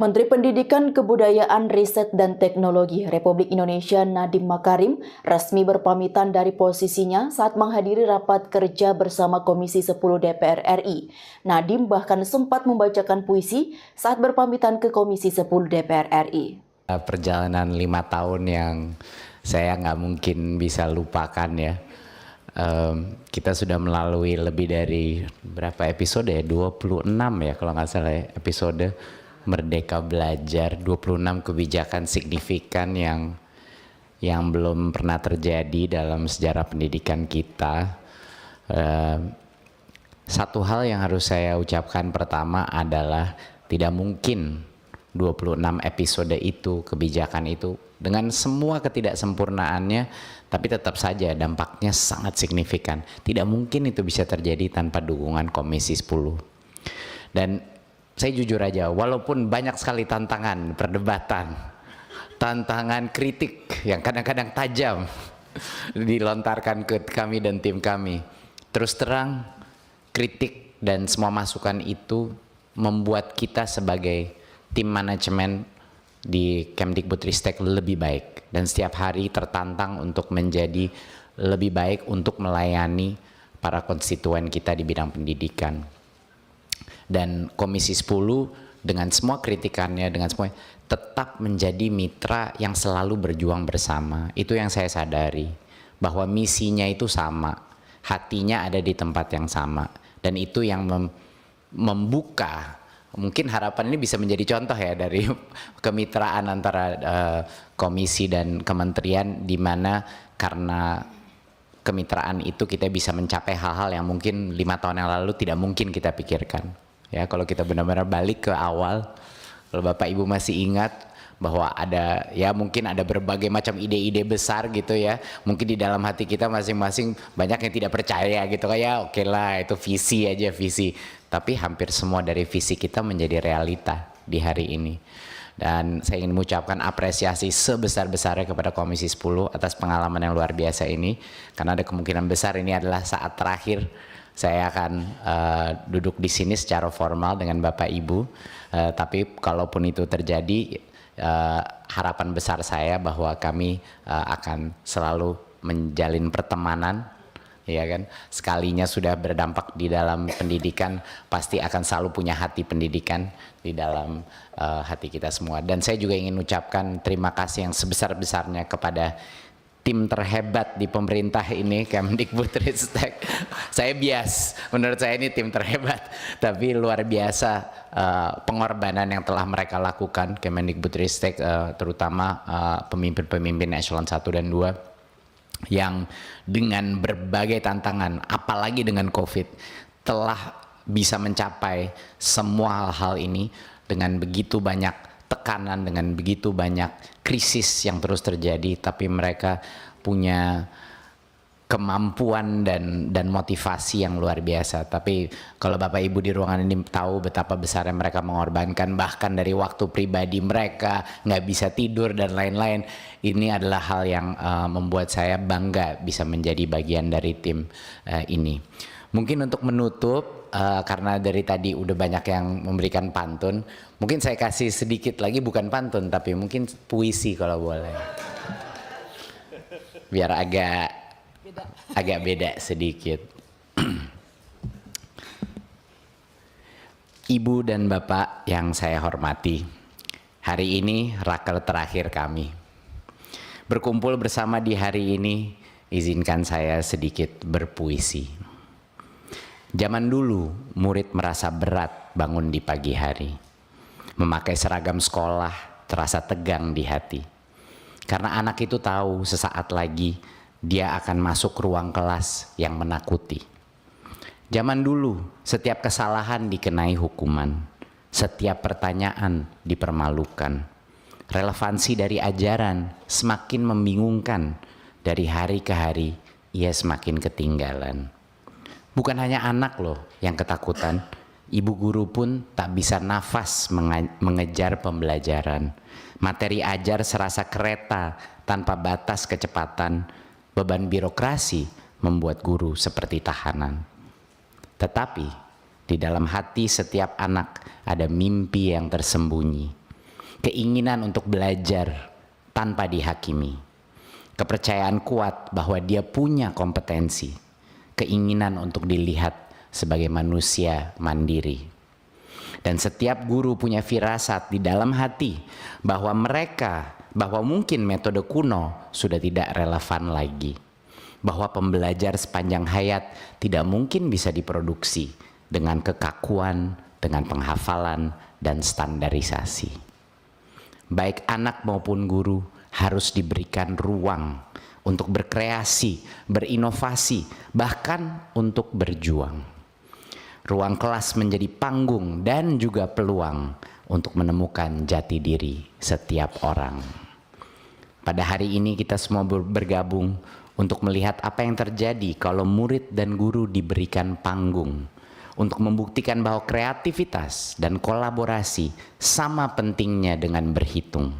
Menteri Pendidikan, Kebudayaan, Riset, dan Teknologi Republik Indonesia Nadiem Makarim resmi berpamitan dari posisinya saat menghadiri rapat kerja bersama Komisi 10 DPR RI. Nadiem bahkan sempat membacakan puisi saat berpamitan ke Komisi 10 DPR RI. Perjalanan 5 tahun yang saya nggak mungkin bisa lupakan ya. Kita sudah melalui lebih dari berapa episode ya, 26 ya kalau nggak salah ya, episode Merdeka Belajar, 26 kebijakan signifikan yang belum pernah terjadi dalam sejarah pendidikan kita. Satu hal yang harus saya ucapkan pertama adalah tidak mungkin 26 episode itu, kebijakan itu dengan semua ketidaksempurnaannya, tapi tetap saja dampaknya sangat signifikan. Tidak mungkin itu bisa terjadi tanpa dukungan Komisi 10. Dan saya jujur aja, walaupun banyak sekali tantangan, perdebatan, tantangan kritik yang kadang-kadang tajam dilontarkan ke kami dan tim kami, terus terang kritik dan semua masukan itu membuat kita sebagai tim manajemen di Kemdikbudristek lebih baik, dan setiap hari tertantang untuk menjadi lebih baik untuk melayani para konstituen kita di bidang pendidikan. Dan Komisi 10 dengan semua kritikannya, dengan semua tetap menjadi mitra yang selalu berjuang bersama. Itu yang saya sadari, bahwa misinya itu sama, hatinya ada di tempat yang sama, dan itu yang membuka. Mungkin harapan ini bisa menjadi contoh ya dari kemitraan antara komisi dan kementerian, di mana karena kemitraan itu kita bisa mencapai hal-hal yang mungkin 5 tahun yang lalu tidak mungkin kita pikirkan. Ya, kalau kita benar-benar balik ke awal, kalau Bapak Ibu masih ingat bahwa ada, ya mungkin ada berbagai macam ide-ide besar gitu ya, mungkin di dalam hati kita masing-masing banyak yang tidak percaya gitu, kayak oke lah itu visi aja, visi, tapi hampir semua dari visi kita menjadi realita di hari ini. Dan saya ingin mengucapkan apresiasi sebesar-besarnya kepada Komisi 10 atas pengalaman yang luar biasa ini, karena ada kemungkinan besar ini adalah saat terakhir saya akan duduk di sini secara formal dengan Bapak Ibu, tapi kalaupun itu terjadi, harapan besar saya bahwa kami akan selalu menjalin pertemanan, ya kan, sekalinya sudah berdampak di dalam pendidikan, pasti akan selalu punya hati pendidikan di dalam hati kita semua. Dan saya juga ingin ucapkan terima kasih yang sebesar-besarnya kepada tim terhebat di pemerintah ini, Kemdikbudristek. Saya bias, menurut saya ini tim terhebat, tapi luar biasa pengorbanan yang telah mereka lakukan, Kemdikbudristek, terutama pemimpin-pemimpin eselon 1 dan 2, yang dengan berbagai tantangan, apalagi dengan COVID, telah bisa mencapai semua hal-hal ini dengan begitu banyak tekanan, dengan begitu banyak krisis yang terus terjadi, tapi mereka punya kemampuan dan motivasi yang luar biasa. Tapi kalau Bapak Ibu di ruangan ini tahu betapa besarnya mereka mengorbankan, bahkan dari waktu pribadi mereka, nggak bisa tidur dan lain-lain. Ini adalah hal yang membuat saya bangga bisa menjadi bagian dari tim ini. Mungkin untuk menutup, karena dari tadi udah banyak yang memberikan pantun, mungkin saya kasih sedikit lagi, bukan pantun tapi mungkin puisi kalau boleh, biar agak beda sedikit. Ibu dan Bapak yang saya hormati, hari ini raker terakhir kami. Berkumpul bersama di hari ini, izinkan saya sedikit berpuisi. Zaman dulu, murid merasa berat bangun di pagi hari. Memakai seragam sekolah terasa tegang di hati. Karena anak itu tahu sesaat lagi dia akan masuk ruang kelas yang menakuti. Zaman dulu, setiap kesalahan dikenai hukuman. Setiap pertanyaan dipermalukan. Relevansi dari ajaran semakin membingungkan. Dari hari ke hari, ia semakin ketinggalan. Bukan hanya anak loh yang ketakutan, ibu guru pun tak bisa nafas mengejar pembelajaran. Materi ajar serasa kereta tanpa batas kecepatan. Beban birokrasi membuat guru seperti tahanan. Tetapi di dalam hati setiap anak ada mimpi yang tersembunyi. keinginan untuk belajar tanpa dihakimi, kepercayaan kuat bahwa dia punya kompetensi, keinginan untuk dilihat sebagai manusia mandiri. Dan setiap guru punya firasat di dalam hati bahwa mungkin metode kuno sudah tidak relevan lagi. Bahwa pembelajar sepanjang hayat tidak mungkin bisa diproduksi dengan kekakuan, dengan penghafalan, dan standarisasi. Baik anak maupun guru harus diberikan ruang untuk berkreasi, berinovasi, bahkan untuk berjuang. Ruang kelas menjadi panggung dan juga peluang untuk menemukan jati diri setiap orang. Pada hari ini kita semua bergabung untuk melihat apa yang terjadi kalau murid dan guru diberikan panggung, untuk membuktikan bahwa kreativitas dan kolaborasi sama pentingnya dengan berhitung.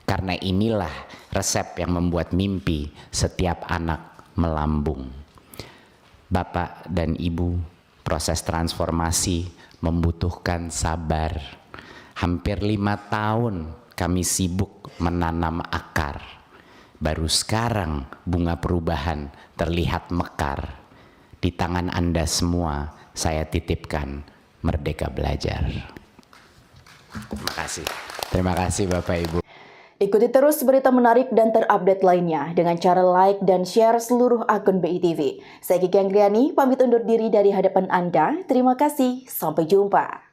Karena inilah resep yang membuat mimpi setiap anak melambung. Bapak dan Ibu, proses transformasi membutuhkan sabar. Hampir 5 tahun kami sibuk menanam akar. Baru sekarang bunga perubahan terlihat mekar. Di tangan Anda semua saya titipkan Merdeka Belajar. Terima kasih. Terima kasih Bapak Ibu. Ikuti terus berita menarik dan terupdate lainnya dengan cara like dan share seluruh akun BITV. Saya Kiki Anggriani, pamit undur diri dari hadapan Anda. Terima kasih, sampai jumpa.